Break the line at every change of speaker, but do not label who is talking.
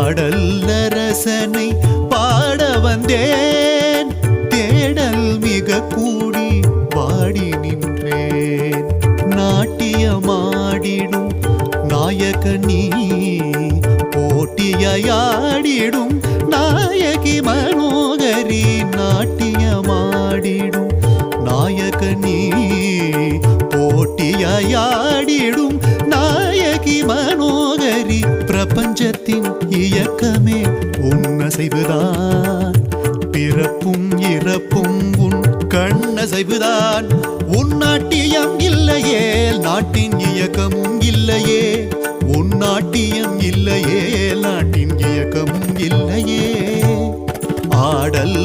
பாடல் அரசனை பாட வந்தேன், தேடல் மிக கூடி வாடி நின்றேன். நாட்டியமாடிடும் நாயகனீ, போட்டியாடிடும் நாயகி மனோகரி. நாட்டியமாடிடும் நாயகனீ, போட்டியாடிடும் நாயகி மனோகரி. பிரபஞ்சத்தின் இயக்கமே உன்னசைவுதான், பிறப்பும் இறப்பும் உன் கண்ணசைவுதான். உன் நாட்டியம் இல்லையே நாட்டின் இயக்கமும் இல்லையே, உன் நாட்டியம் இல்லையே நாட்டின் இயக்கமும் இல்லையே. ஆடல்